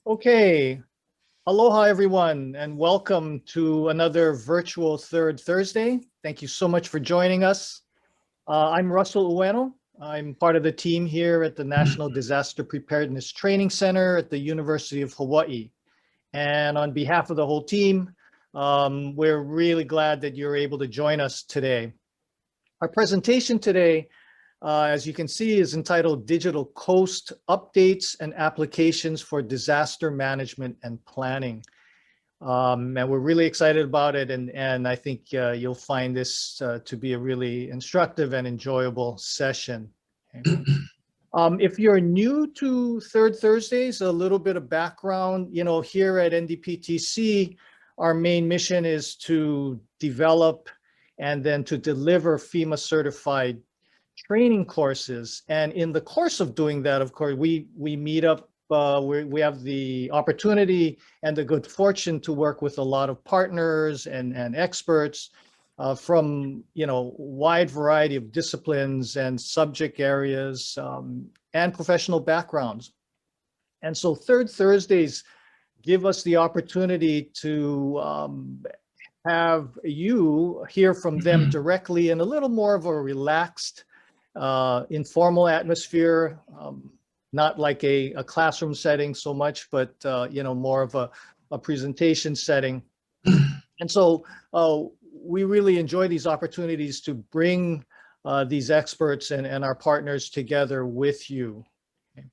Okay, aloha everyone, and welcome to another virtual Third Thursday. Thank you so much for joining us. I'm Russell Uyeno. I'm part of the team here at the National Disaster Preparedness Training Center at the University of Hawaii. And on behalf of the whole team, we're really glad that you're able to join us today. Our presentation today, as you can see, is entitled Digital Coast Updates and Applications for Disaster Management and Planning. And we're really excited about it, and I think you'll find this to be a really instructive and enjoyable session. Okay. If you're new to Third Thursdays, a little bit of background, here at NDPTC, our main mission is to develop and then to deliver FEMA certified training courses. And in the course of doing that, of course, we meet up, we have the opportunity and the good fortune to work with a lot of partners and experts from, wide variety of disciplines and subject areas and professional backgrounds. And so Third Thursdays give us the opportunity to have you hear from them directly in a little more of a relaxed, informal atmosphere, not like a classroom setting so much, but more of a presentation setting. And so we really enjoy these opportunities to bring these experts and our partners together with you. Okay.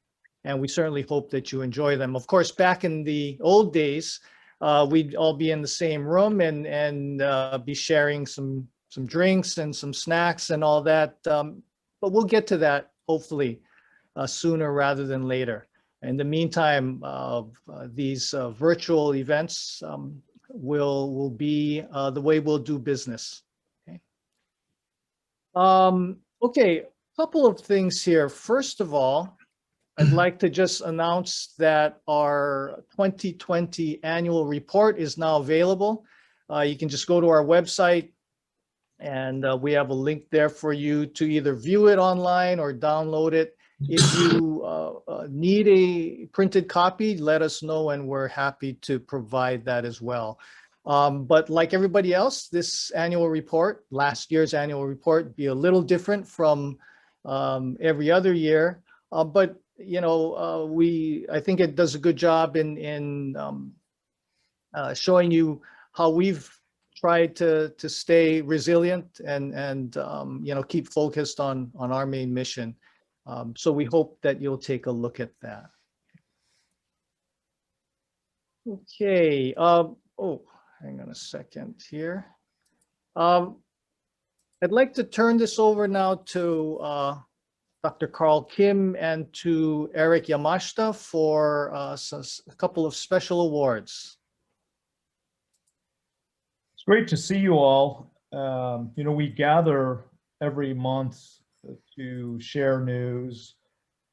And we certainly hope that you enjoy them. Of course, back in the old days, we'd all be in the same room and be sharing some drinks and some snacks and all that. But we'll get to that hopefully sooner rather than later. In the meantime, these virtual events will be the way we'll do business. Okay. Okay, a couple of things here. First of all, I'd like to just announce that our 2020 annual report is now available. You can just go to our website, and we have a link there for you to either view it online or download it. If you need a printed copy, let us know, and we're happy to provide that as well. But like everybody else, this annual report, last year's annual report, be a little different from every other year. But I think it does a good job in showing you how we've tried to stay resilient and keep focused on our main mission. So we hope that you'll take a look at that. Okay. Hang on a second here. I'd like to turn this over now to Dr. Karl Kim and to Eric Yamashita for a couple of special awards. It's great to see you all. We gather every month to share news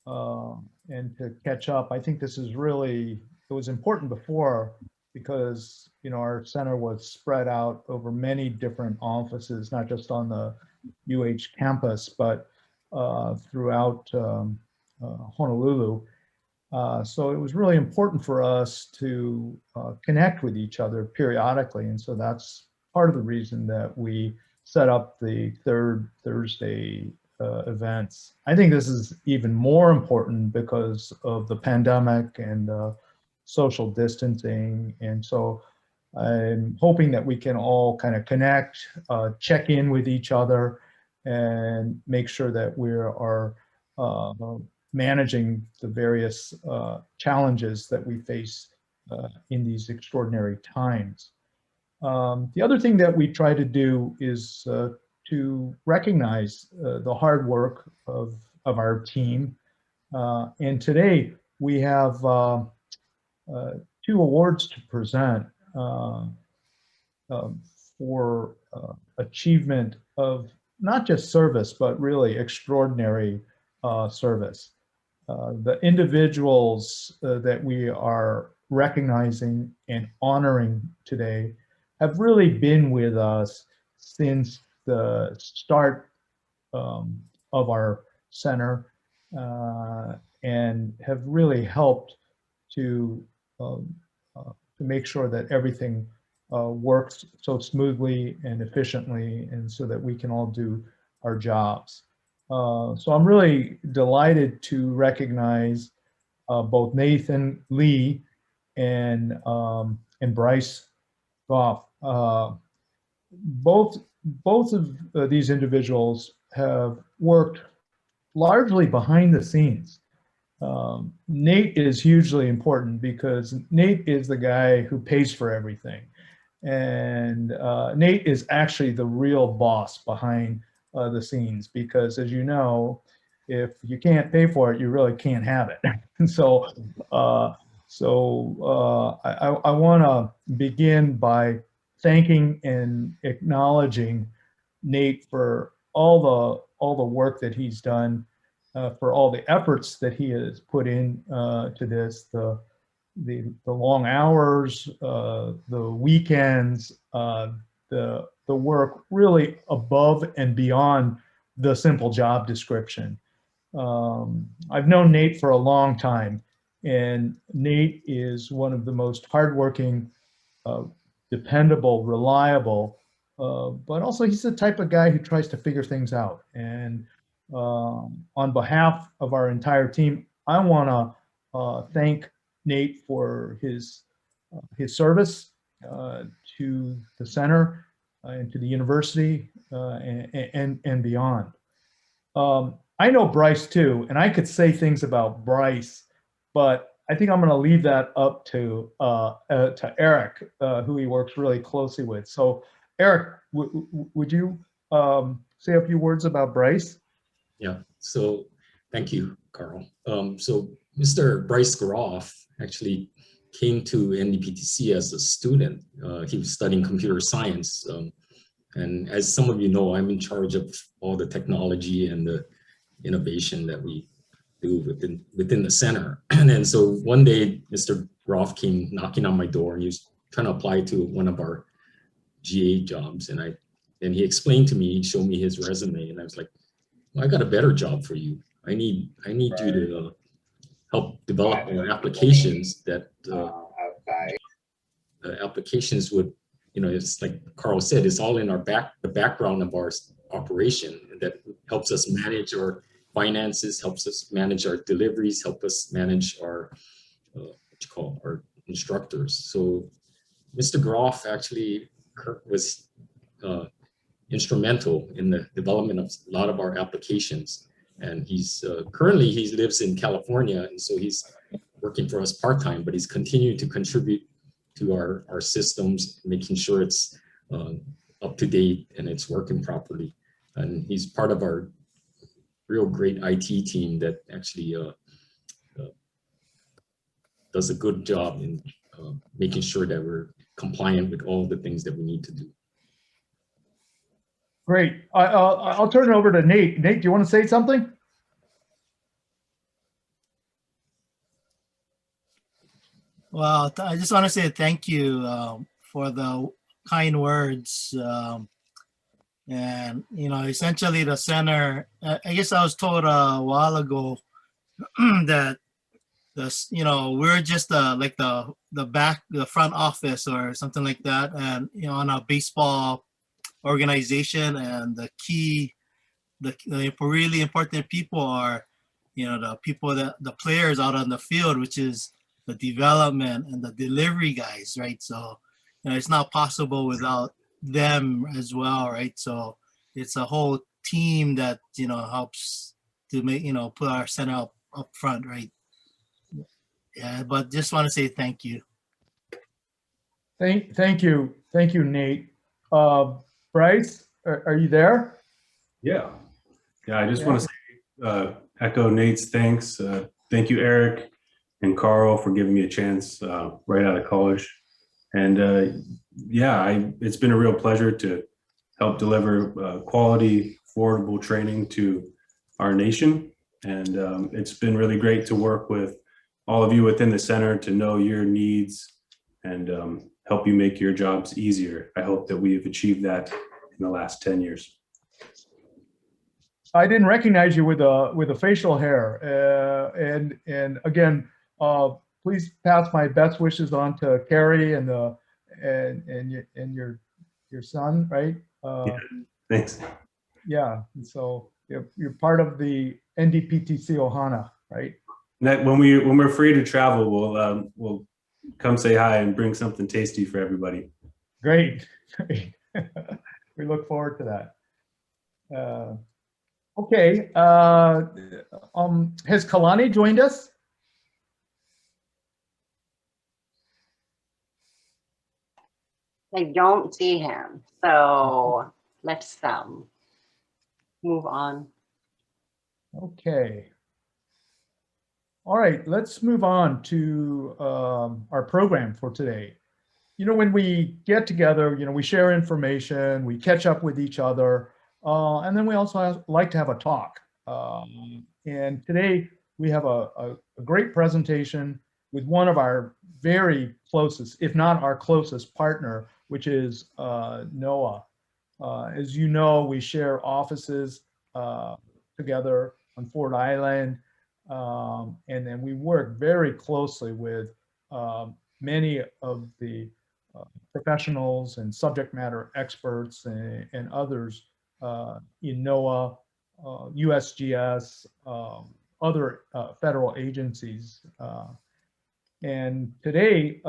and to catch up. I think this is it was important before because, our center was spread out over many different offices, not just on the UH campus, but throughout Honolulu. So it was really important for us to connect with each other periodically. And so that's part of the reason that we set up the Third Thursday events. I think this is even more important because of the pandemic and social distancing. And so I'm hoping that we can all kind of connect, check in with each other, and make sure that we are managing the various challenges that we face in these extraordinary times. The other thing that we try to do is to recognize the hard work of our team. And today we have 2 awards to present for achievement of not just service, but really extraordinary service. The individuals that we are recognizing and honoring today have really been with us since the start of our center and have really helped to to make sure that everything works so smoothly and efficiently, and so that we can all do our jobs. So I'm really delighted to recognize both Nathan Lee and Bryce Groff. Both of these individuals have worked largely behind the scenes. Nate is hugely important because Nate is the guy who pays for everything. And Nate is actually the real boss behind the scenes, because as you know, if you can't pay for it, you really can't have it. And so, I want to begin by thanking and acknowledging Nate for all the work that he's done, for all the efforts that he has put in to this, the long hours, the weekends, the work really above and beyond the simple job description. I've known Nate for a long time, and Nate is one of the most hardworking, dependable, reliable, but also he's the type of guy who tries to figure things out. And on behalf of our entire team, I want to thank Nate for his service to the center and to the university and beyond. I know Bryce too, and I could say things about Bryce, but I think I'm going to leave that up to Eric, who he works really closely with. So, Eric, would you say a few words about Bryce? Yeah. So, thank you, Karl. So, Mr. Bryce Groff actually came to NDPTC as a student. He was studying computer science. And as some of you know, I'm in charge of all the technology and the innovation that we do within the center. And then so one day, Mr. Groff came knocking on my door, and he was trying to apply to one of our GA jobs. And he explained to me, he showed me his resume, and I was like, well, I got a better job for you. I need you to help develop applications that applications would, it's like Karl said, it's all in the background of our operation that helps us manage our finances, helps us manage our deliveries, help us manage our our instructors. So Mr. Groff actually was instrumental in the development of a lot of our applications. And he's currently he lives in California, and so he's working for us part-time, but he's continuing to contribute to our systems, making sure it's up to date and it's working properly. And he's part of our real great IT team that actually does a good job in making sure that we're compliant with all the things that we need to do. Great. I'll turn it over to Nate. Nate, do you want to say something? Well, I just want to say thank you for the kind words. And, essentially the center, I guess I was told a while ago that we're just the front office or something like that. And, on a baseball organization, and the really important people are, the players out on the field, which is the development and the delivery guys, right? So, it's not possible without them as well, right? So it's a whole team that, helps to make, put our center up front, right? Yeah, but just want to say thank you. Thank you, Nate. Bryce, are you there? Yeah, I just want to say, echo Nate's thanks. Thank you, Eric and Karl, for giving me a chance right out of college. And it's been a real pleasure to help deliver quality, affordable training to our nation. And it's been really great to work with all of you within the center, to know your needs and help you make your jobs easier. I hope that we have achieved that in the last 10 years. I didn't recognize you with a facial hair, and again, please pass my best wishes on to Carrie and the and your son, right? Thanks. Yeah. And so you're part of the NDPTC Ohana, right? When we're free to travel, we'll come say hi and bring something tasty for everybody. Great. Great. We look forward to that. Okay. Has Kalani joined us? I don't see him. So let's move on. Okay. All right, let's move on to our program for today. You know, when we get together, you know, we share information, we catch up with each other, and then we also like to have a talk. And today we have a great presentation with one of our very closest, if not our closest partner, which is NOAA. As you know, we share offices together on Ford Island, and then we work very closely with many of the professionals and subject matter experts and others in NOAA, USGS, other federal agencies. And today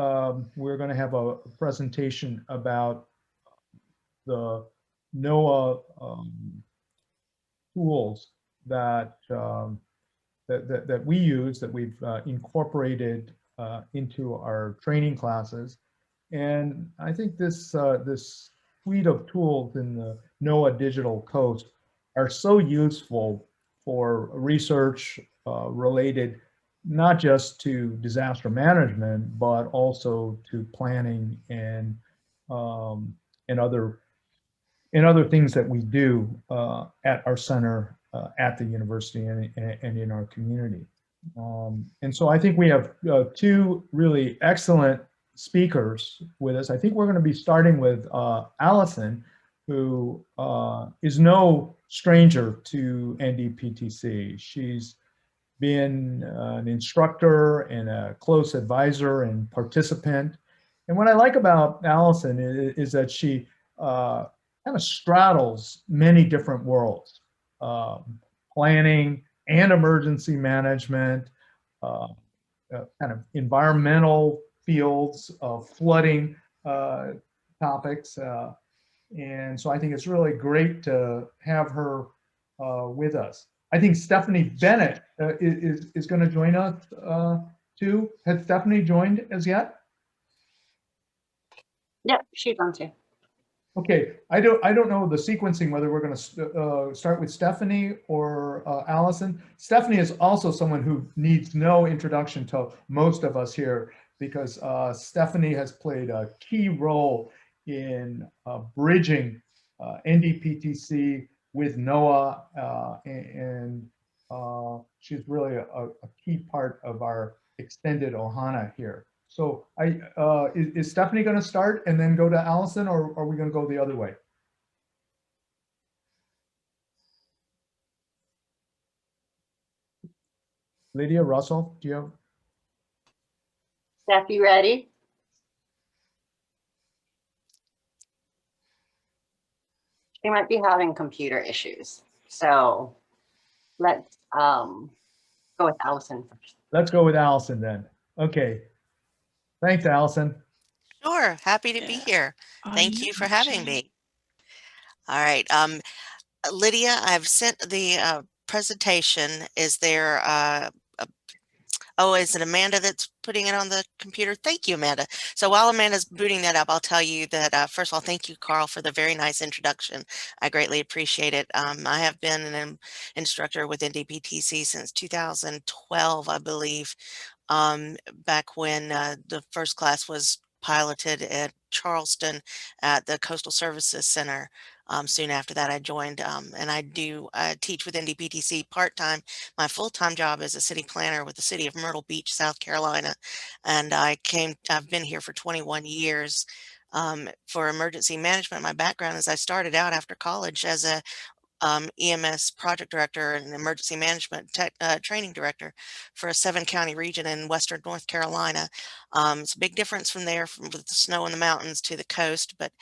we're going to have a presentation about the NOAA tools that that we use, that we've incorporated into our training classes. And I think this this suite of tools in the NOAA Digital Coast are so useful for research related not just to disaster management, but also to planning and other things that we do at our center, at the university, and in our community. And so I think we have two really excellent speakers with us. I think we're going to be starting with Allison, who is no stranger to NDPTC. She's been an instructor and a close advisor and participant. And what I like about Allison is that she kind of straddles many different worlds, planning and emergency management, kind of environmental fields, flooding topics. And so I think it's really great to have her with us. I think Stephanie Bennett is going to join us too. Has Stephanie joined as yet? Yep, she's on too. Okay, I don't know the sequencing, whether we're going to start with Stephanie or Allison. Stephanie is also someone who needs no introduction to most of us here, because Stephanie has played a key role in bridging NDPTC with NOAA, and she's really a key part of our extended Ohana here. So is Stephanie going to start and then go to Allison, or are we going to go the other way? Lydia, Russell, do you have? Steph, you ready? She might be having computer issues. So let's go with Allison first. Let's go with Allison then. Okay. Thanks, Allison. Sure, happy to be here. Thank you for having me. All right, Lydia, I've sent the presentation. Is there oh, is it Amanda that's putting it on the computer? Thank you, Amanda. So while Amanda's booting that up, I'll tell you that first of all, thank you, Karl, for the very nice introduction. I greatly appreciate it. I have been an instructor with NDPTC since 2012, I believe. Back when the first class was piloted at Charleston at the Coastal Services Center. Soon after that, I joined, and I teach with NDPTC part-time. My full-time job is a city planner with the city of Myrtle Beach, South Carolina, and I've been here for 21 years. For emergency management, my background is I started out after college as a EMS project director and emergency management training director for a 7-county region in western North Carolina. It's a big difference from there, from with the snow in the mountains to the coast, but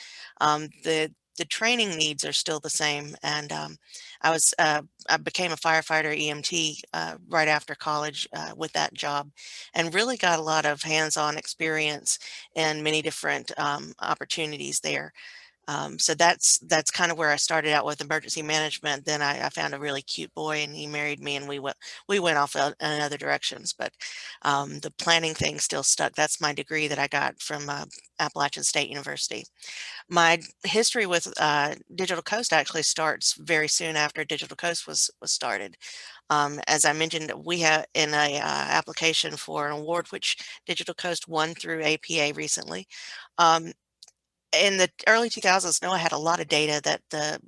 the training needs are still the same. And I became a firefighter EMT right after college with that job, and really got a lot of hands-on experience in many different opportunities there. So that's kind of where I started out with emergency management. Then I found a really cute boy, and he married me, and we went off in other directions. But the planning thing still stuck. That's my degree that I got from Appalachian State University. My history with Digital Coast actually starts very soon after Digital Coast was started. As I mentioned, we have in a application for an award which Digital Coast won through APA recently. In the early 2000s, NOAA had a lot of data that the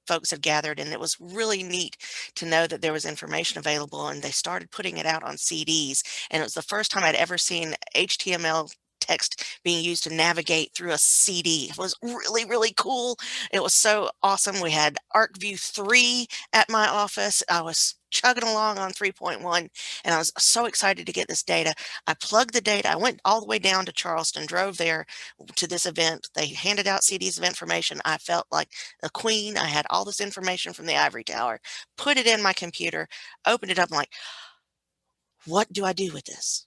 folks had gathered, and it was really neat to know that there was information available, and they started putting it out on CDs. And it was the first time I'd ever seen HTML text being used to navigate through a CD. It was really, really cool. It was so awesome. We had ArcView 3 at my office. I was chugging along on 3.1, and I was so excited to get this data. I plugged the data. I went all the way down to Charleston, drove there to this event. They handed out CDs of information. I felt like a queen. I had all this information from the ivory tower, put it in my computer, opened it up. I'm like, what do I do with this?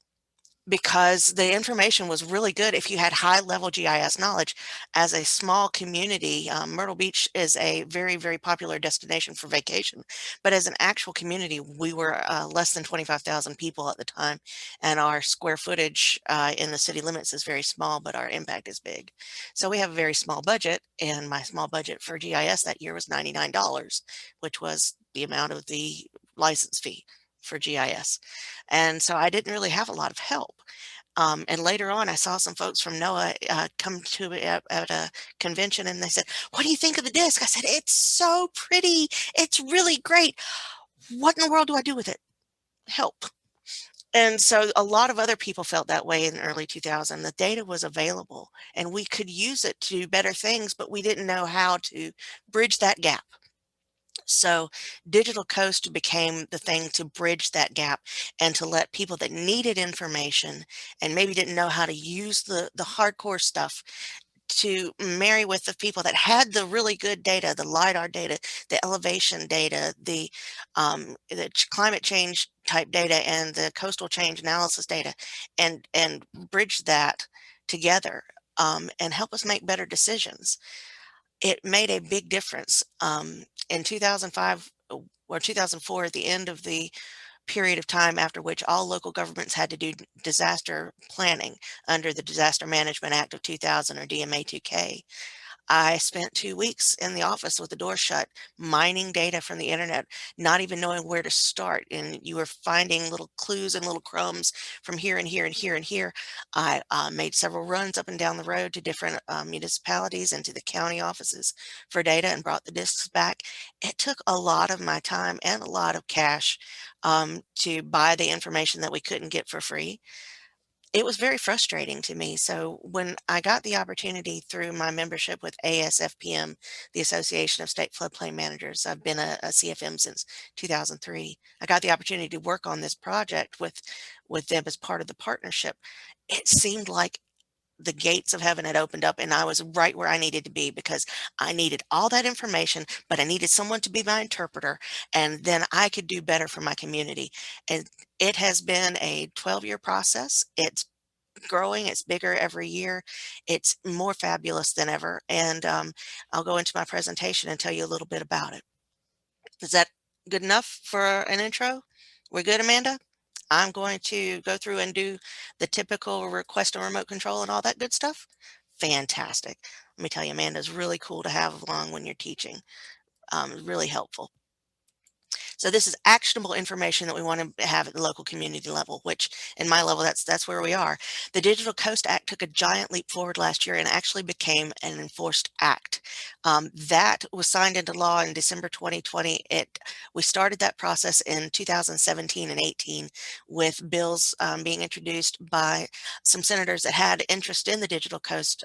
Because the information was really good if you had high level GIS knowledge. As a small community, Myrtle Beach is a very, very popular destination for vacation. But as an actual community, we were less than 25,000 people at the time. And our square footage in the city limits is very small, but our impact is big. So we have a very small budget. And my small budget for GIS that year was $99, which was the amount of the license fee for GIS. And so I didn't really have a lot of help. And later on, I saw some folks from NOAA come to me at a convention, and they said, what do you think of the disc? I said, it's so pretty. It's really great. What in the world do I do with it? Help. And so a lot of other people felt that way in the early 2000s. The data was available, and we could use it to do better things, but we didn't know how to bridge that gap. So Digital Coast became the thing to bridge that gap and to let people that needed information and maybe didn't know how to use the hardcore stuff to marry with the people that had the really good data, the LiDAR data, the elevation data, the climate change type data, and the coastal change analysis data, and bridge that together and help us make better decisions. It made a big difference. In 2005 or 2004, at the end of the period of time after which all local governments had to do disaster planning under the Disaster Management Act of 2000, or DMA2K, I spent 2 weeks in the office with the door shut, mining data from the internet, not even knowing where to start. And you were finding little clues and little crumbs from here and here and here and here. I made several runs up and down the road to different municipalities and to the county offices for data and brought the discs back. It took a lot of my time and a lot of cash to buy the information that we couldn't get for free. It was very frustrating to me. So when I got the opportunity through my membership with ASFPM, the Association of State Floodplain Managers, I've been a CFM since 2003. I got the opportunity to work on this project with them as part of the partnership. It seemed like the gates of heaven had opened up, and I was right where I needed to be, because I needed all that information, but I needed someone to be my interpreter, and then I could do better for my community. And it has been a 12-year process. It's growing. It's bigger every year. It's more fabulous than ever. And I'll go into my presentation and tell you a little bit about it. Is that good enough for an intro? We're good, Amanda? I'm going to go through and do the typical request and remote control and all that good stuff. Fantastic. Let me tell you, Amanda's really cool to have along when you're teaching. Really helpful. So this is actionable information that we want to have at the local community level, which in my level, that's where we are. The Digital Coast Act took a giant leap forward last year and actually became an enforced act. That was signed into law in December 2020. We started that process in 2017 and 18 with bills being introduced by some senators that had interest in the Digital Coast.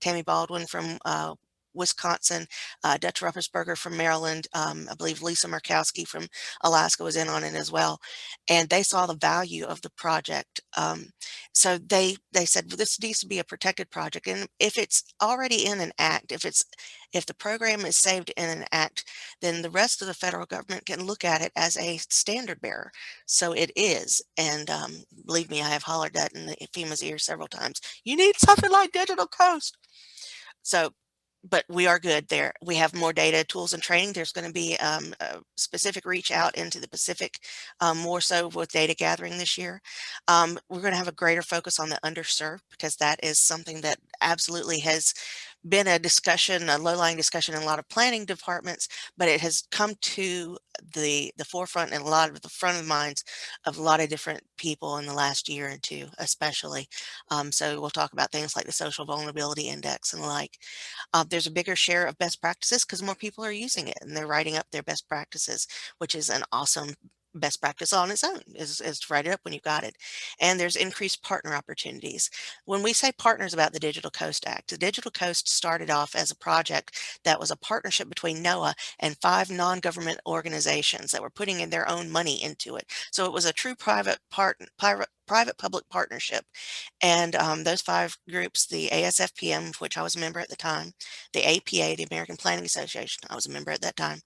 Tammy Baldwin from Wisconsin, Dutch Ruppersberger from Maryland, I believe Lisa Murkowski from Alaska was in on it as well. And they saw the value of the project. So they said, well, this needs to be a protected project. And if it's already in an act, if the program is saved in an act, then the rest of the federal government can look at it as a standard bearer. So it is. And believe me, I have hollered that in the FEMA's ear several times. You need something like Digital Coast. So, but we are good there. We have more data, tools, and training. There's going to be a specific reach out into the Pacific, more so with data gathering this year. We're going to have a greater focus on the underserved, because that is something that absolutely has been a discussion, a low-lying discussion in a lot of planning departments, but it has come to the forefront and a lot of the front of minds of a lot of different people in the last year or two, especially. So we'll talk about things like the Social Vulnerability Index and the like. There's a bigger share of best practices because more people are using it and they're writing up their best practices, which is an awesome best practice on its own, is to write it up when you've got it. And there's increased partner opportunities. When we say partners about the Digital Coast Act, the Digital Coast started off as a project that was a partnership between NOAA and 5 non-government organizations that were putting in their own money into it. So it was a true private-public partnership. And those 5 groups, the ASFPM, of which I was a member at the time, the APA, the American Planning Association, I was a member at that time,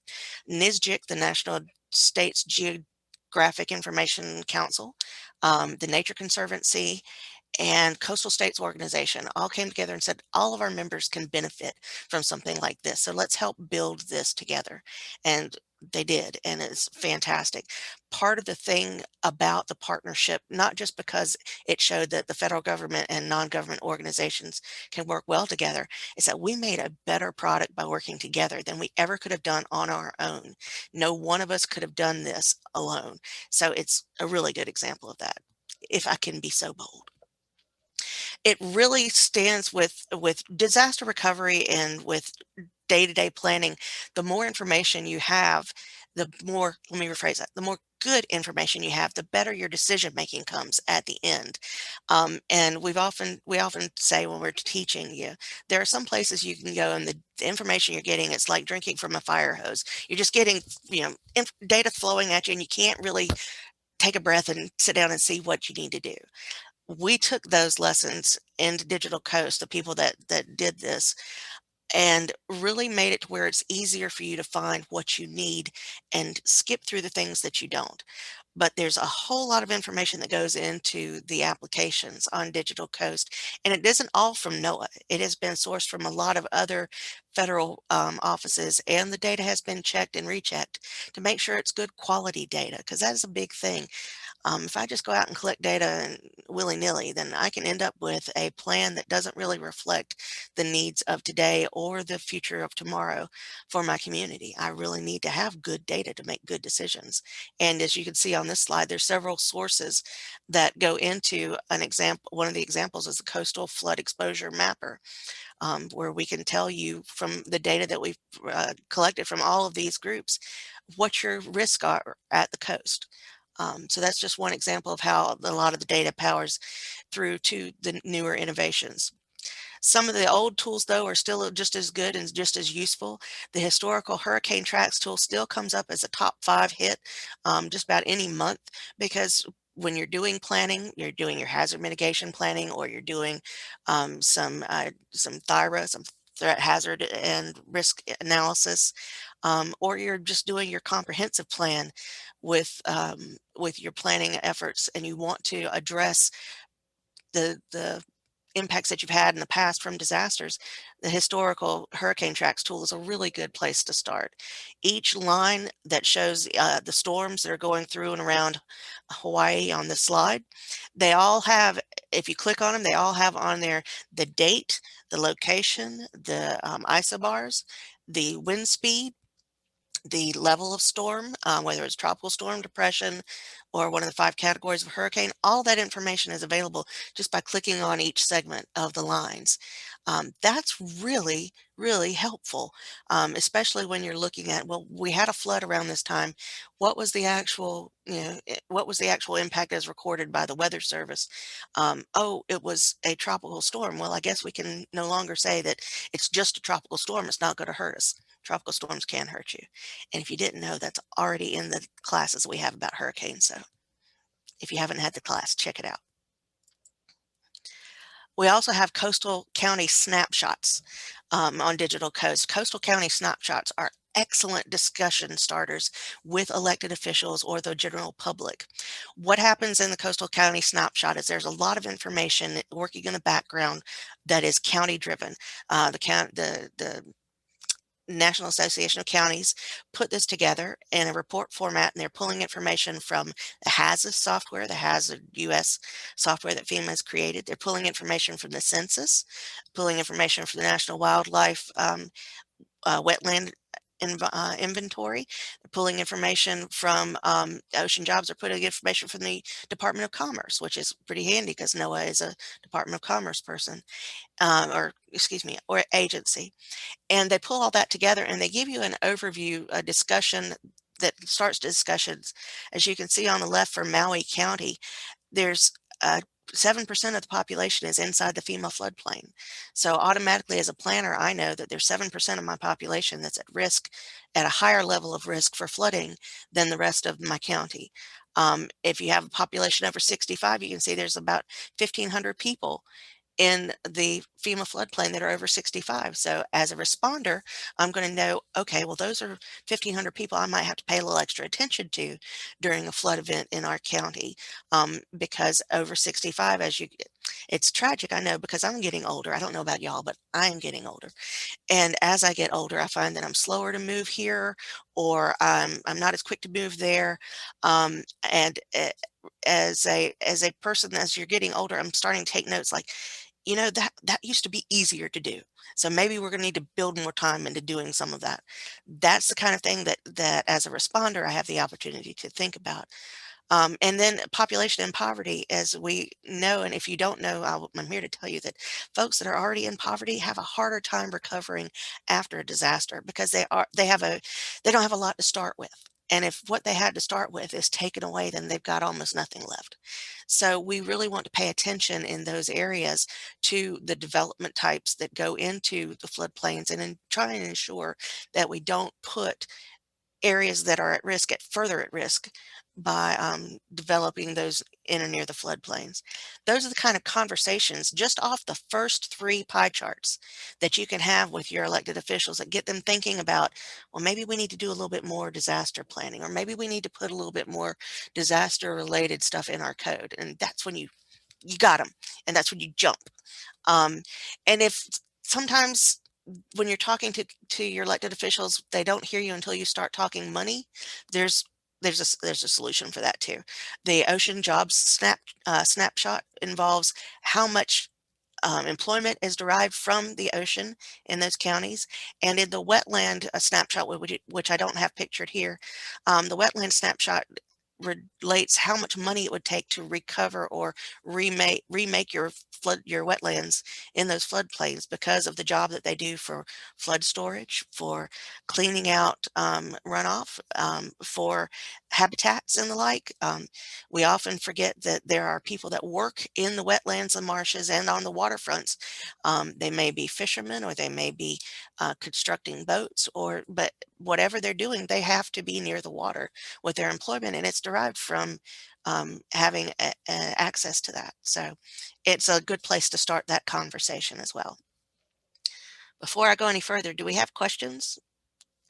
NSGIC, the National States Geographic Information Council, the Nature Conservancy, and Coastal States Organization all came together and said, all of our members can benefit from something like this. So let's help build this together. And they did, and it's fantastic. Part of the thing about the partnership, not just because it showed that the federal government and non-government organizations can work well together, is that we made a better product by working together than we ever could have done on our own. No one of us could have done this alone. So it's a really good example of that, if I can be so bold. It really stands with disaster recovery and with day-to-day planning. The more information you have, the more, let me rephrase that, the more good information you have, the better your decision making comes at the end. And we often say when we're teaching you, there are some places you can go and the information you're getting, it's like drinking from a fire hose. You're just getting, data flowing at you, and you can't really take a breath and sit down and see what you need to do. We took those lessons into Digital Coast, the people that did this, and really made it to where it's easier for you to find what you need and skip through the things that you don't. But there's a whole lot of information that goes into the applications on Digital Coast, and it isn't all from NOAA. It has been sourced from a lot of other federal offices, and the data has been checked and rechecked to make sure it's good quality data, because that is a big thing. If I just go out and collect data and willy-nilly, then I can end up with a plan that doesn't really reflect the needs of today or the future of tomorrow for my community. I really need to have good data to make good decisions. And as you can see on this slide, there's several sources that go into an example. One of the examples is the Coastal Flood Exposure Mapper, where we can tell you from the data that we've collected from all of these groups what your risks are at the coast. So that's just one example of how a lot of the data powers through to the newer innovations. Some of the old tools, though, are still just as good and just as useful. The historical hurricane tracks tool still comes up as a top 5 hit just about any month, because when you're doing planning, you're doing your hazard mitigation planning, or you're doing some THIRA, some threat hazard and risk analysis, or you're just doing your comprehensive plan with your planning efforts, and you want to address the impacts that you've had in the past from disasters. The historical hurricane tracks tool is a really good place to start. Each line that shows the storms that are going through and around Hawaii on this slide, they all have, if you click on them, they all have on there the date, the location, the isobars, the wind speed, the level of storm, whether it's tropical storm, depression, or one of the 5 categories of hurricane. All that information is available just by clicking on each segment of the lines. That's really, really helpful, especially when you're looking at, well, we had a flood around this time. What was the actual, what was the actual impact as recorded by the Weather Service? Oh, it was a tropical storm. Well, I guess we can no longer say that it's just a tropical storm. It's not going to hurt us. Tropical storms can hurt you. And if you didn't know, that's already in the classes we have about hurricanes. So if you haven't had the class, check it out. We also have coastal county snapshots on Digital Coast. Coastal county snapshots are excellent discussion starters with elected officials or the general public. What happens in the coastal county snapshot is there's a lot of information working in the background that is county driven. The National Association of Counties put this together in a report format, and they're pulling information from the HAZAS software, the HAZA US software that FEMA has created. They're pulling information from the census, pulling information from the National Wildlife Wetland Inventory, they're pulling information from Ocean Jobs, they're putting information from the Department of Commerce, which is pretty handy because NOAA is a Department of Commerce person, or excuse me, or agency. And they pull all that together and they give you an overview, a discussion that starts discussions. As you can see on the left for Maui County, there's 7% of the population is inside the FEMA floodplain. So automatically as a planner, I know that there's 7% of my population that's at risk, at a higher level of risk for flooding than the rest of my county. If you have a population over 65, you can see there's about 1,500 people in the FEMA floodplain that are over 65. So as a responder, I'm going to know, okay, well, those are 1,500 people I might have to pay a little extra attention to during a flood event in our county, because over 65, it's tragic, I know, because I'm getting older. I don't know about y'all, but I am getting older. And as I get older, I find that I'm slower to move here, or I'm not as quick to move there. And as a person, as you're getting older, I'm starting to take notes like, that used to be easier to do. So maybe we're going to need to build more time into doing some of that. That's the kind of thing that as a responder, I have the opportunity to think about. And then population and poverty, as we know, and if you don't know, I'm here to tell you that folks that are already in poverty have a harder time recovering after a disaster because they don't have a lot to start with. And if what they had to start with is taken away, then they've got almost nothing left. So we really want to pay attention in those areas to the development types that go into the floodplains and try and ensure that we don't put areas that are at risk further at risk by developing those in or near the floodplains. Those are the kind of conversations just off the first 3 pie charts that you can have with your elected officials that get them thinking about, well, maybe we need to do a little bit more disaster planning, or maybe we need to put a little bit more disaster related stuff in our code. And that's when you got them, and that's when you jump. And if sometimes when you're talking to your elected officials, they don't hear you until you start talking money, there's a solution for that too. The Ocean Jobs snapshot involves how much employment is derived from the ocean in those counties. And in the wetland snapshot, which I don't have pictured here, the wetland snapshot relates how much money it would take to recover or remake your wetlands in those floodplains because of the job that they do for flood storage, for cleaning out runoff, for habitats and the like. We often forget that there are people that work in the wetlands and marshes and on the waterfronts. They may be fishermen, or they may be constructing boats, but whatever they're doing, they have to be near the water with their employment, and it's derived from having access to that. So it's a good place to start that conversation as well. Before I go any further, do we have questions?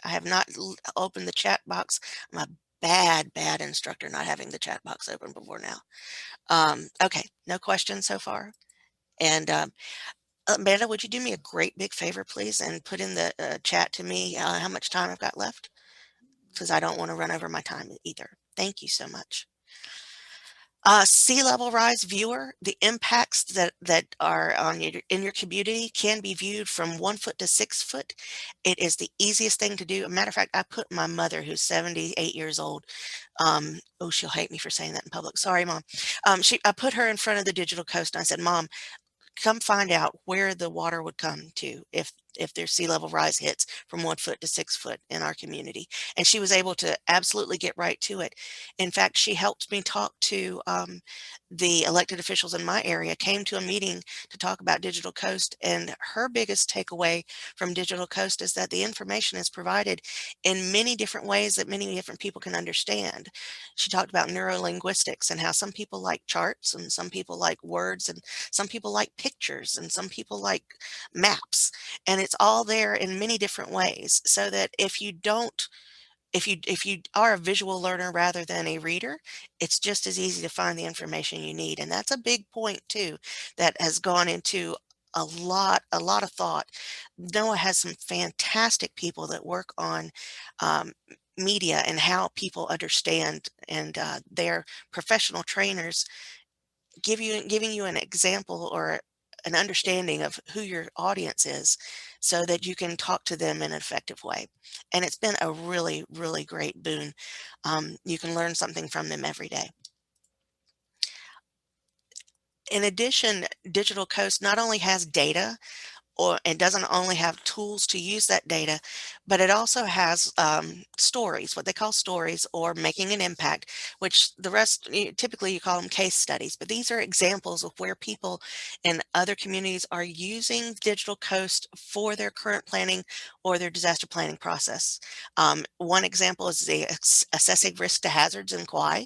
I have not opened the chat box. I'm a bad instructor not having the chat box open before now. Okay, no questions so far. And Amanda, would you do me a great big favor, please, and put in the chat to me how much time I've got left? Because I don't want to run over my time either. Thank you so much. Sea level rise viewer, the impacts that are in your community can be viewed from 1 foot to 6 foot. It is the easiest thing to do. As a matter of fact, I put my mother, who's 78 years old, oh, she'll hate me for saying that in public. Sorry, Mom. I put her in front of the Digital Coast and I said, Mom, come find out where the water would come to if their sea level rise hits from 1 foot to 6 foot in our community. And she was able to absolutely get right to it. In fact, she helped me talk to the elected officials in my area, came to a meeting to talk about Digital Coast. And her biggest takeaway from Digital Coast is that the information is provided in many different ways that many different people can understand. She talked about neurolinguistics and how some people like charts and some people like words and some people like pictures and some people like maps. And it's all there in many different ways, so that if you are a visual learner rather than a reader, it's just as easy to find the information you need. And that's a big point too, that has gone into a lot of thought. NOAA has some fantastic people that work on um, media and how people understand, and they're professional trainers giving you an example or an understanding of who your audience is so that you can talk to them in an effective way. And it's been a really, really great boon. You can learn something from them every day. In addition, Digital Coast not only has data, or it doesn't only have tools to use that data, but it also has stories, what they call stories, or making an impact, which the rest, typically you call them case studies, but these are examples of where people in other communities are using Digital Coast for their current planning or their disaster planning process. One example is the assessing risk to hazards in Kauai.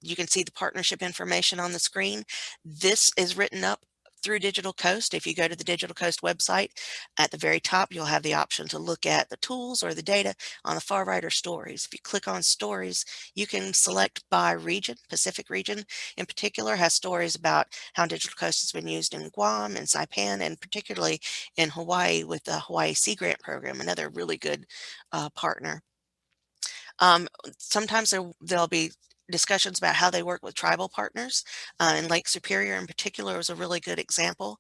You can see the partnership information on the screen. This is written up through Digital Coast. If you go to the Digital Coast website, at the very top, you'll have the option to look at the tools or the data. On the far right are stories. If you click on stories, you can select by region. Pacific region in particular has stories about how Digital Coast has been used in Guam and Saipan, and particularly in Hawaii with the Hawaii Sea Grant Program, another really good partner. Sometimes there'll be discussions about how they work with tribal partners, and Lake Superior in particular was a really good example.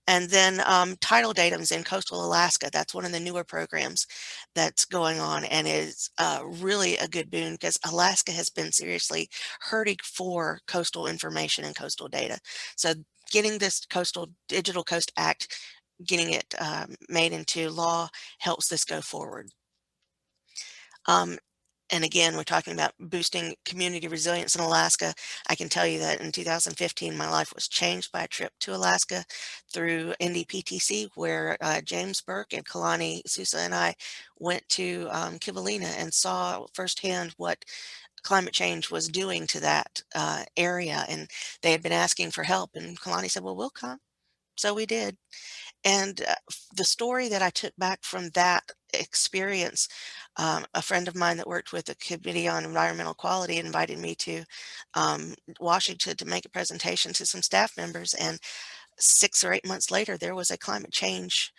And then tidal datums in coastal Alaska, that's one of the newer programs that's going on, and is really a good boon because Alaska has been seriously hurting for coastal information and coastal data. So getting this Digital Coast Act, getting it made into law helps this go forward. And again, we're talking about boosting community resilience in Alaska. I can tell you that in 2015, my life was changed by a trip to Alaska through NDPTC, where James Burke and Kalani Sousa and I went to Kivalina and saw firsthand what climate change was doing to that area. And they had been asking for help, and Kalani said, well, we'll come. So we did. And the story that I took back from that experience, a friend of mine that worked with the Committee on Environmental Quality invited me to Washington to make a presentation to some staff members. And 6 or 8 months later, there was a climate change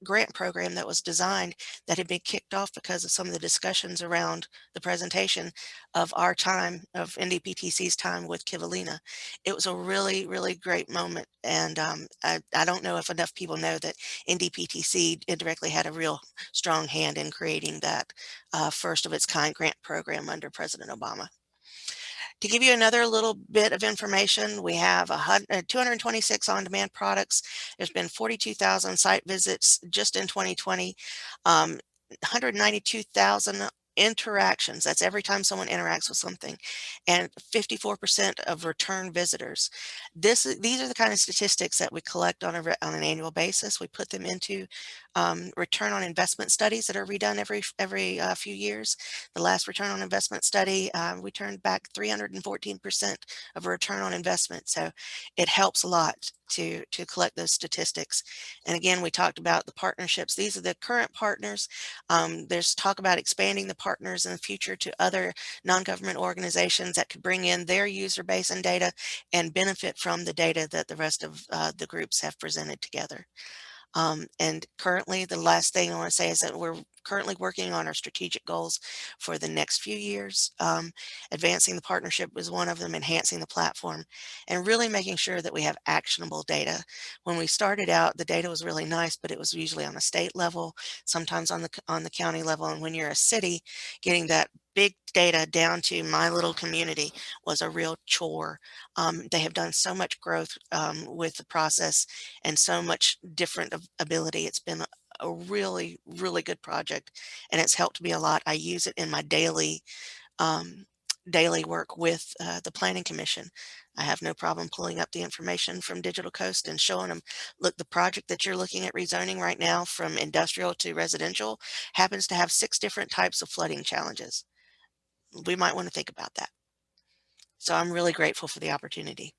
grant program that was designed that had been kicked off because of some of the discussions around the presentation of our time, of NDPTC's time with Kivalina. It was a really, really great moment. And I don't know if enough people know that NDPTC indirectly had a real strong hand in creating that first of its kind grant program under President Obama. To give you another little bit of information, we have 226 on-demand products. There's been 42,000 site visits just in 2020, 192,000 interactions. That's every time someone interacts with something, and 54% of return visitors. These are the kind of statistics that we collect on an annual basis. We put them into return on investment studies that are redone every few years. The last return on investment study, we turned back 314% of a return on investment. So it helps a lot to collect those statistics. And again, we talked about the partnerships. These are the current partners. There's talk about expanding the partners in the future to other non-government organizations that could bring in their user base and data and benefit from the data that the rest of the groups have presented together. And currently, the last thing I want to say is that we're currently working on our strategic goals for the next few years. Advancing the partnership was one of them, enhancing the platform, and really making sure that we have actionable data. When we started out, the data was really nice, but it was usually on a state level, sometimes on the county level. And when you're a city, getting that big data down to my little community was a real chore. They have done so much growth with the process and so much different ability. It's been a really, really good project, and it's helped me a lot. I use it in my daily work with the Planning Commission. I have no problem pulling up the information from Digital Coast and showing them, look, the project that you're looking at rezoning right now from industrial to residential happens to have 6 different types of flooding challenges. We might want to think about that. So I'm really grateful for the opportunity.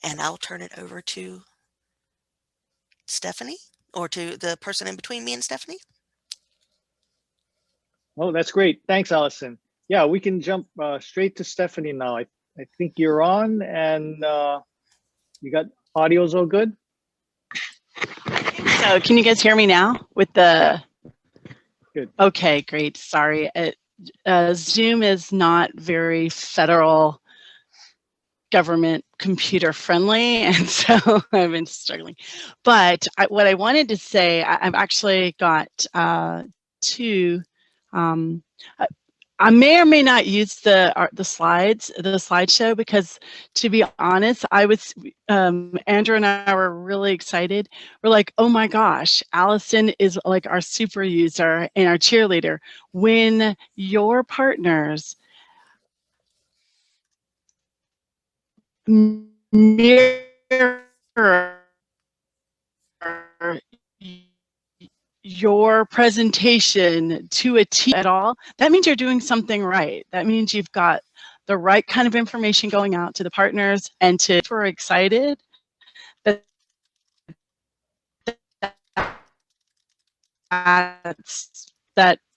And I'll turn it over to Stephanie, or to the person in between me and Stephanie. Oh, that's great. Thanks, Allison. Yeah, we can jump straight to Stephanie now. I think you're on, and you got audio's all good? So can you guys hear me now with the? Good. Okay, great. Sorry. Zoom is not very federal government computer friendly, and so I've been struggling. But what I wanted to say, I've actually got 2. I may or may not use the slideshow, because, to be honest, Andrew and I were really excited. We're like, oh my gosh, Allison is like our super user and our cheerleader. When your partners mirror your presentation to a T at all, that means you're doing something right. That means you've got the right kind of information going out to the partners, and we're excited that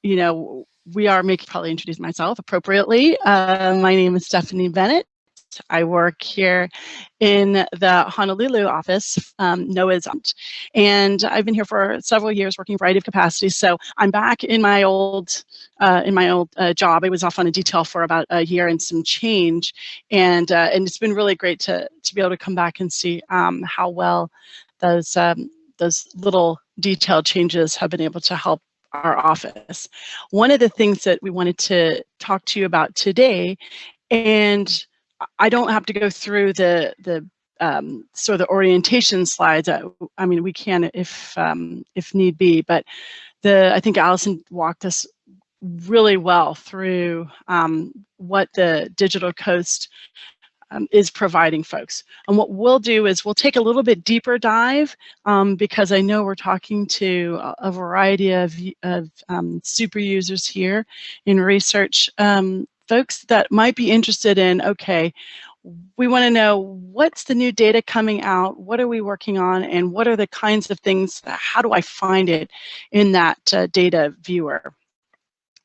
we are making. Probably introduce myself appropriately. My name is Stephanie Bennett. I work here in the Honolulu office, NOAA's, and I've been here for several years working in a variety of capacities. So I'm back in my old job. I was off on a detail for about a year and some change, and it's been really great to be able to come back and see how well those little detailed changes have been able to help our office. One of the things that we wanted to talk to you about today, and I don't have to go through the sort of the orientation slides. I mean, we can if need be, but I think Allison walked us really well through what the Digital Coast is providing folks. And what we'll do is we'll take a little bit deeper dive, because I know we're talking to a variety of super users here in research. Folks that might be interested in, okay, we want to know what's the new data coming out, what are we working on, and what are the kinds of things, how do I find it in that data viewer?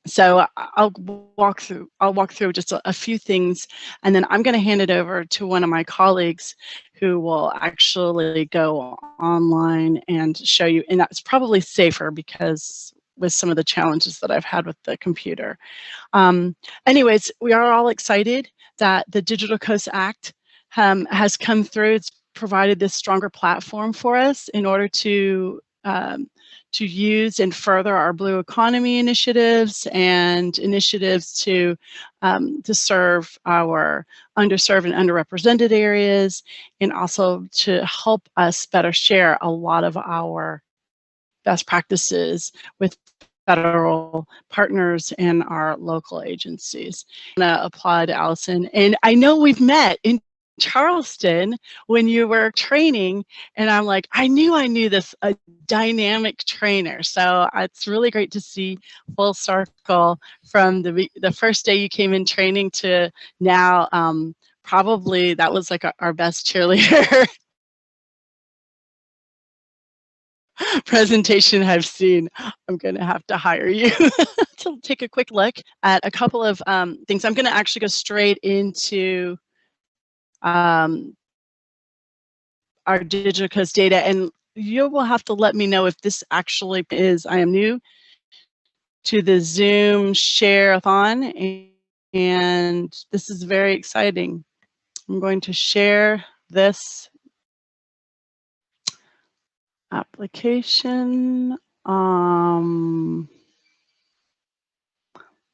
So I'll walk through just a few things, and then I'm going to hand it over to one of my colleagues who will actually go online and show you, and that's probably safer because with some of the challenges that I've had with the computer. Anyways, we are all excited that the Digital Coast Act has come through. It's provided this stronger platform for us in order to use and further our blue economy initiatives and initiatives to serve our underserved and underrepresented areas, and also to help us better share a lot of our best practices with federal partners and our local agencies. I'm going to applaud Allison, and I know we've met in Charleston when you were training, and I'm like, I knew this, a dynamic trainer. So it's really great to see full circle from the first day you came in training to now. Probably that was like our best cheerleader presentation I've seen. I'm going to have to hire you to take a quick look at a couple of things. I'm going to actually go straight into our Digital Coast data, and you will have to let me know if this actually is. I am new to the Zoom share-a-thon, and this is very exciting. I'm going to share this application.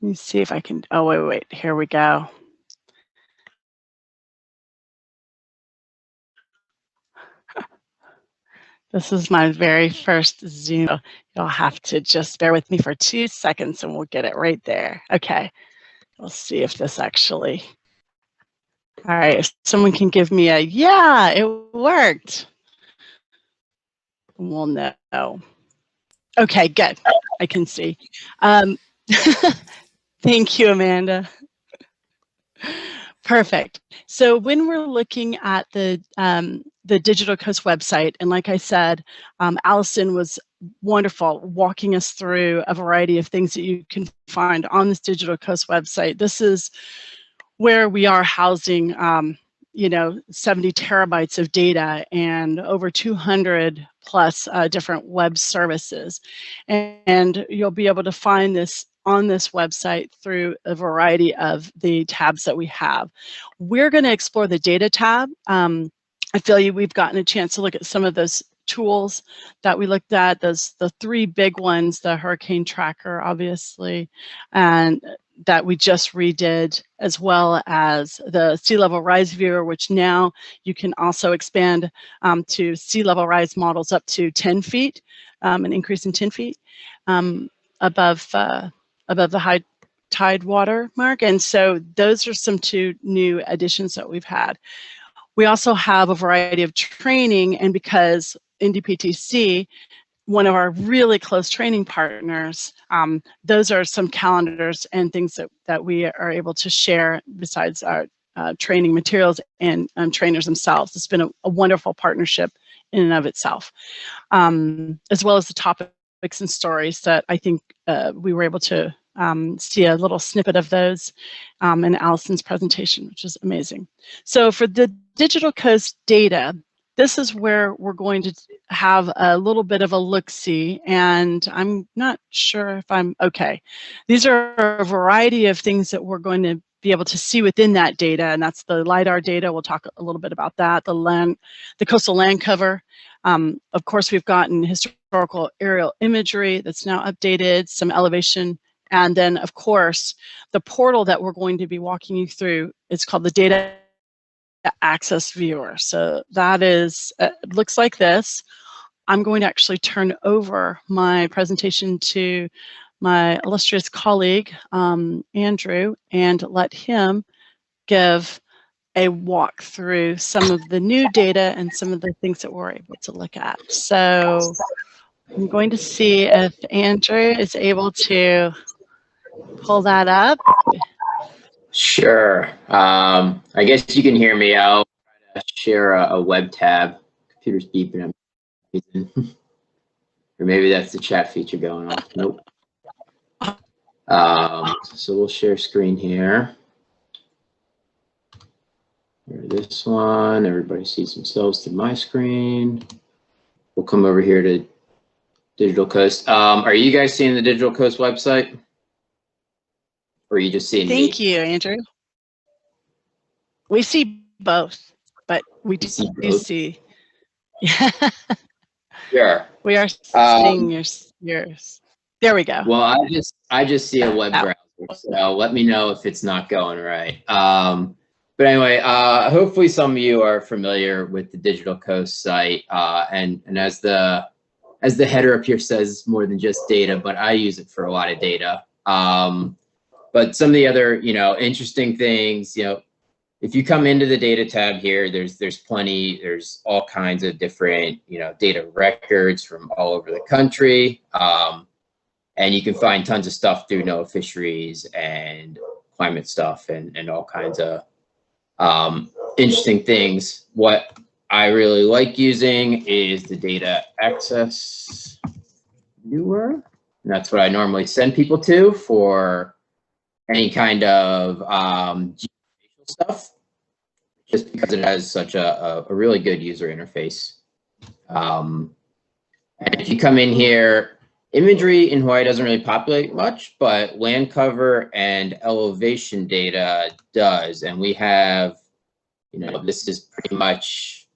Let me see if I can, oh, wait, here we go. This is my very first Zoom. You'll have to just bear with me for 2 seconds and we'll get it right there. Okay, we'll see if this actually, all right, if someone can give me a, yeah, it worked. We'll know. Okay, good, I can see. Thank you, Amanda. Perfect. So when we're looking at the Digital Coast website, and like I said, Allison was wonderful walking us through a variety of things that you can find on this Digital Coast website. This is where we are housing, 70 terabytes of data and over 200 plus different web services. And you'll be able to find this on this website through a variety of the tabs that we have. We're going to explore the data tab. I feel we've gotten a chance to look at some of those tools that we looked at. Those the 3 big ones, the hurricane tracker, obviously, and that we just redid, as well as the sea level rise viewer, which now you can also expand to sea level rise models up to 10 feet, an increase in 10 feet above the high tide water mark. And so those are some 2 new additions that we've had. We also have a variety of training, and because NDPTC, one of our really close training partners, those are some calendars and things that we are able to share besides our training materials and trainers themselves. It's been a wonderful partnership in and of itself, as well as the topics and stories that I think we were able to see a little snippet of those in Allison's presentation, which is amazing. So for the Digital Coast data, this is where we're going to have a little bit of a look-see, and I'm not sure if I'm okay. These are a variety of things that we're going to be able to see within that data, and that's the LiDAR data. We'll talk a little bit about that. The coastal land cover. Of course, we've gotten historical aerial imagery that's now updated, some elevation, and then, of course, the portal that we're going to be walking you through, it's called the Data Access Viewer. So that is, looks like this. I'm going to actually turn over my presentation to my illustrious colleague, Andrew, and let him give a walk through some of the new data and some of the things that we're able to look at. So I'm going to see if Andrew is able to pull that up. Sure. I guess you can hear me. I'll try to share a web tab. Computer's beeping. Or maybe that's the chat feature going on. Nope. So we'll share screen here. This one. Everybody sees themselves through my screen. We'll come over here to Digital Coast. Are you guys seeing the Digital Coast website? Or are you just seeing me? Thank you, Andrew. We see both, but we do see. Sure. We are seeing yours. There we go. Well, I just see a web browser, so let me know if it's not going right. But anyway, hopefully some of you are familiar with the Digital Coast site, and as the header up here says, it's more than just data, but I use it for a lot of data. But some of the other, interesting things, if you come into the data tab here, there's plenty, there's all kinds of different, data records from all over the country. And you can find tons of stuff through NOAA fisheries and climate stuff and all kinds of interesting things. What I really like using is the Data Access Viewer. And that's what I normally send people to for any kind of geospatial stuff, just because it has such a really good user interface. And if you come in here, imagery in Hawaii doesn't really populate much, but land cover and elevation data does. And we have, this is pretty much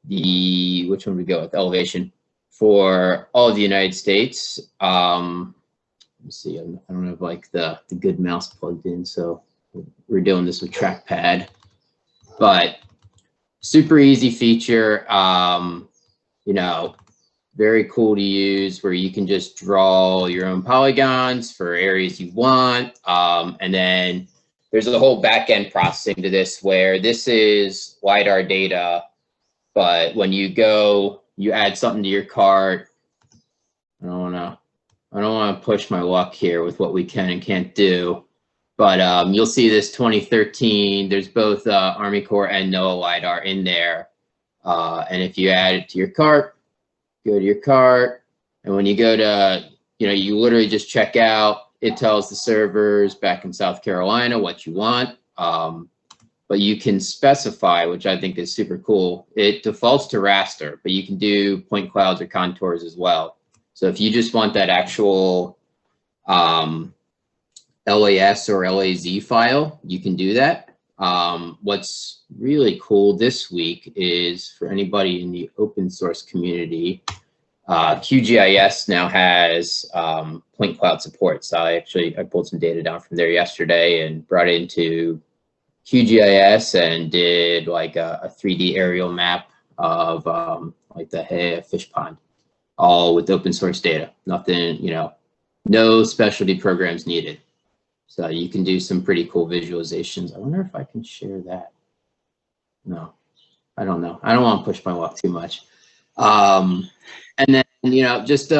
which one we go with, elevation for all of the United States. me see, I don't have like the good mouse plugged in, so we're doing this with trackpad, but super easy feature. You know, very cool to use, where you can just draw your own polygons for areas you want. And then there's a whole back end processing to this, where this is LiDAR data, but when you go, you add something to your cart. I don't want to push my luck here with what we can and can't do, but you'll see this 2013. There's both Army Corps and NOAA LiDAR in there. And if you add it to your cart, go to your cart, and when you go to, you know, you literally just check out, it tells the servers back in South Carolina what you want. But you can specify, which I think is super cool. It defaults to raster, but you can do point clouds or contours as well. So if you just want that actual LAS or LAZ file, you can do that. What's really cool this week is, for anybody in the open source community, QGIS now has point cloud support. So I pulled some data down from there yesterday and brought it into QGIS and did like a 3D aerial map of like the fish pond, all with open source data. Nothing, you know, no specialty programs needed. So you can do some pretty cool visualizations. I wonder if I can share that. No, I don't know. I don't want to push my luck too much. And then, you know, just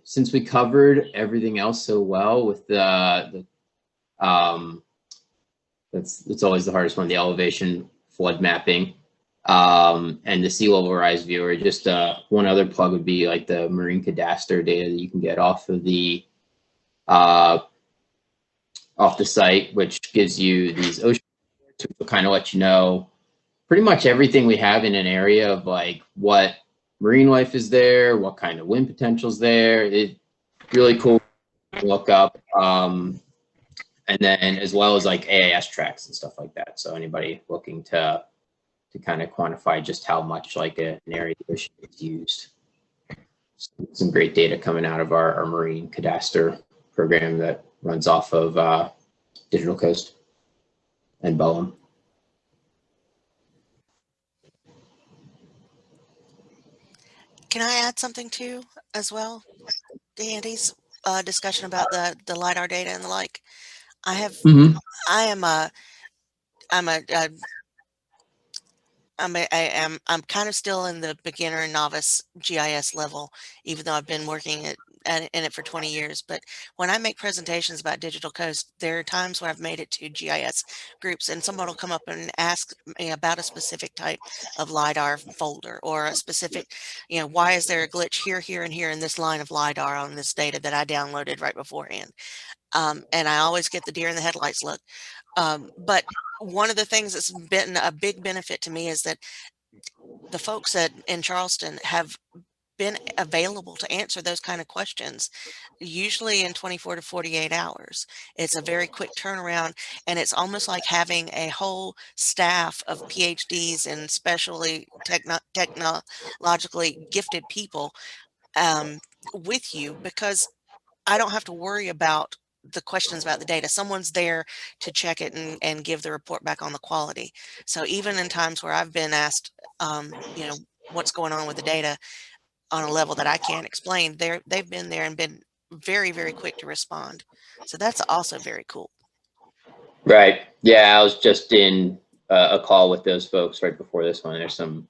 since we covered everything else so well with it's always the hardest one, the elevation flood mapping, and the sea level rise viewer. Just one other plug would be like the marine cadastre data that you can get off of the site, which gives you these ocean reports, which will kind of let you know pretty much everything we have in an area of like what marine life is there, what kind of wind potential is there. It's really cool to look up. And then as well as like AIS tracks and stuff like that. So anybody looking to kind of quantify just how much like an area of the ocean is used. Some great data coming out of our marine cadastre program that runs off of Digital Coast and Boehm. Can I add something too as well to Andy's discussion about the LiDAR data and the like? I'm kind of still in the beginner and novice GIS level, even though I've been working in it for 20 years. But when I make presentations about Digital Coast, there are times where I've made it to GIS groups and someone will come up and ask me about a specific type of LiDAR folder, or a specific, you know, why is there a glitch here, here, and here in this line of LiDAR on this data that I downloaded right beforehand. And I always get the deer in the headlights look. But one of the things that's been a big benefit to me is that the folks in Charleston have been available to answer those kind of questions, usually in 24 to 48 hours. It's a very quick turnaround, and it's almost like having a whole staff of PhDs and specially technologically gifted people with you, because I don't have to worry about the questions about the data. Someone's there to check it and give the report back on the quality. So even in times where I've been asked, you know, what's going on with the data on a level that I can't explain, they've been there and been very, very quick to respond. So that's also very cool. Right. Yeah, I was just in a call with those folks right before this one. There's some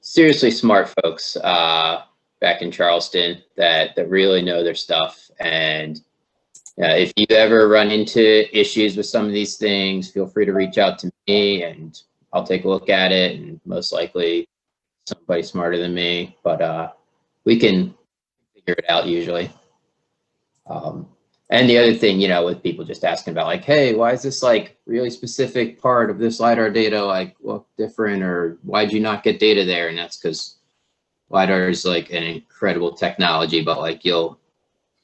seriously smart folks back in Charleston that really know their stuff. And if you ever run into issues with some of these things, feel free to reach out to me and I'll take a look at it, and most likely somebody smarter than me, but we can figure it out usually. And the other thing, you know, with people just asking about like, hey, why is this like really specific part of this LiDAR data like look different, or why'd you not get data there? And that's because LiDAR is like an incredible technology, but like you'll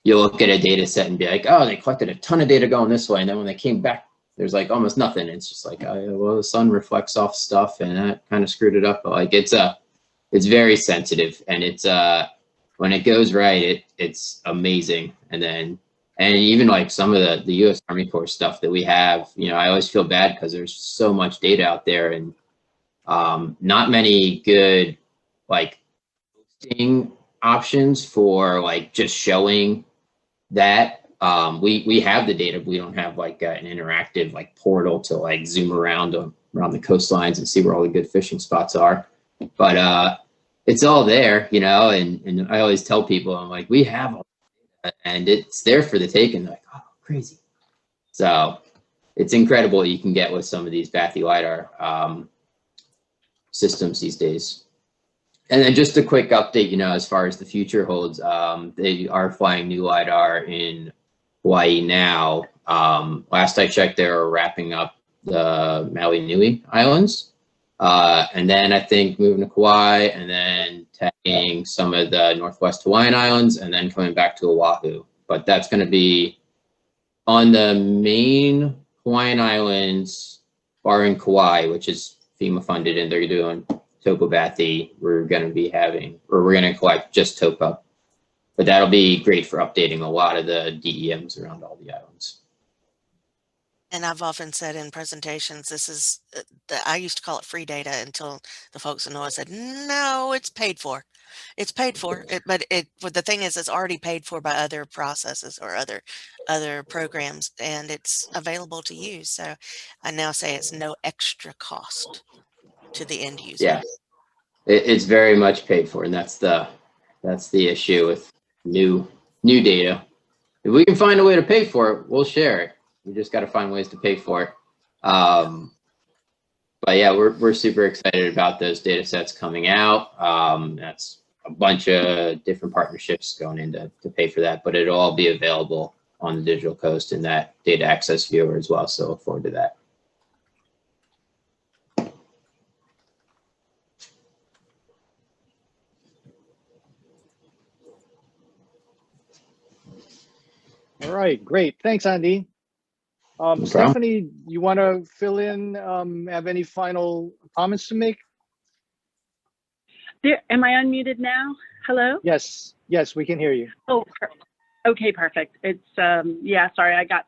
look at a data set and be like, oh, they collected a ton of data going this way, and then when they came back, there's like almost nothing. It's just like, oh, well, the sun reflects off stuff, and that kind of screwed it up. But like it's very sensitive, and it's when it goes right, it's amazing. And then And even like some of the U.S. Army Corps stuff that we have, you know, I always feel bad because there's so much data out there, and not many good like posting options for like just showing that. We have the data, but we don't have like an interactive like portal to like zoom around the coastlines and see where all the good fishing spots are. But it's all there, you know, and I always tell people, I'm like, we have all that, and it's there for the taking. They're like, oh, crazy. So it's incredible what you can get with some of these Bathy LiDAR systems these days. And then just a quick update, you know, as far as the future holds, they are flying new LiDAR in Hawaii now. Last I checked, they were wrapping up the Maui Nui Islands. And then I think moving to Kauai, and then tagging some of the Northwest Hawaiian Islands, and then coming back to Oahu. But that's going to be on the main Hawaiian Islands, barring Kauai, which is FEMA funded, and they're doing Topo Bathy. We're going to be having, or we're going to collect just Topo. But that'll be great for updating a lot of the DEMs around all the islands. And I've often said in presentations, this is, I used to call it free data until the folks in NOAA said, no, it's paid for. It's paid for, but the thing is, it's already paid for by other processes or other programs, and it's available to use. So I now say it's no extra cost to the end user. Yeah, it's very much paid for, and that's the issue with new data. If we can find a way to pay for it, we'll share it. We just got to find ways to pay for it. But yeah, we're super excited about those data sets coming out. That's a bunch of different partnerships going in to pay for that, but it'll all be available on the Digital Coast in that data access viewer as well. So look forward to that. All right, great. Thanks, Andy. Stephanie, you want to fill in, have any final comments to make? Am I unmuted now? Hello? Yes, we can hear you. Oh, okay, perfect. It's, yeah, sorry, I got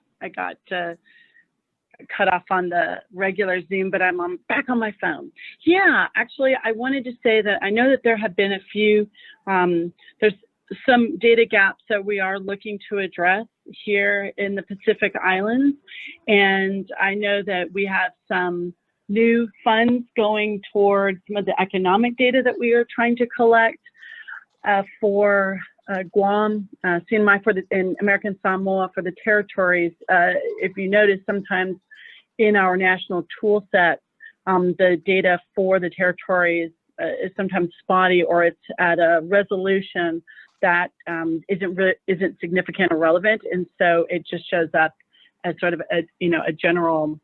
cut off on the regular Zoom, but I'm back on my phone. Yeah, actually, I wanted to say that I know that there have been a few, there's some data gaps that we are looking to address here in the Pacific Islands. And I know that we have some new funds going towards some of the economic data that we are trying to collect for Guam, CNMI and American Samoa for the territories. If you notice, sometimes in our national tool set, the data for the territories is sometimes spotty, or it's at a resolution that isn't significant or relevant, and so it just shows up as sort of a general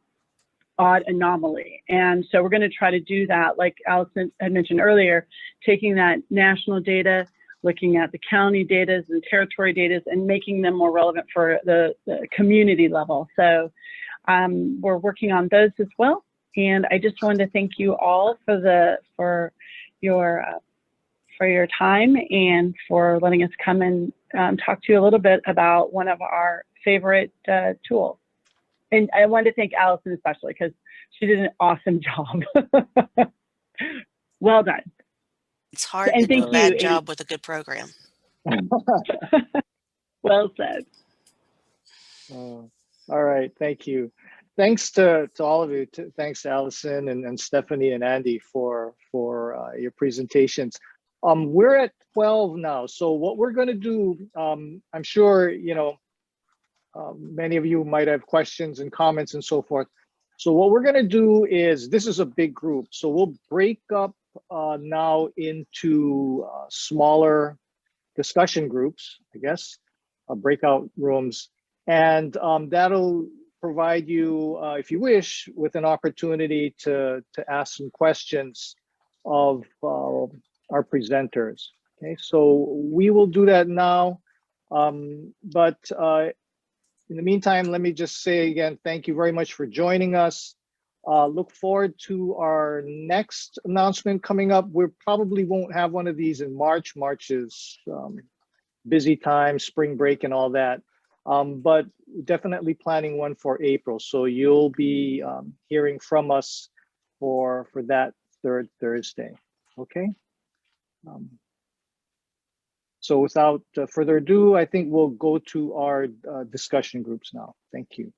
odd anomaly. And so we're going to try to do that, like Allison had mentioned earlier, taking that national data, looking at the county data and territory data, and making them more relevant for the community level. So we're working on those as well. And I just wanted to thank you all for your time and for letting us come and talk to you a little bit about one of our favorite tools. And I wanted to thank Allison especially because she did an awesome job. Well done. It's hard to do a bad job with a good program. Well said. All right, thank you. Thanks to all of you. Thanks to Allison and Stephanie and Andy for your presentations. We're at 12 now, so what we're going to do, I'm sure many of you might have questions and comments and so forth. So what we're going to do is, this is a big group, so we'll break up now into smaller discussion groups, I guess, breakout rooms, and that'll provide you, if you wish, with an opportunity to ask some questions of our presenters. Okay, so we will do that now, but in the meantime, let me just say again, thank you very much for joining us. Look forward to our next announcement coming up. We probably won't have one of these in March. March is busy time, spring break and all that. but definitely planning one for April. So you'll be hearing from us for that third Thursday. Okay. So without further ado, I think we'll go to our discussion groups now. Thank you.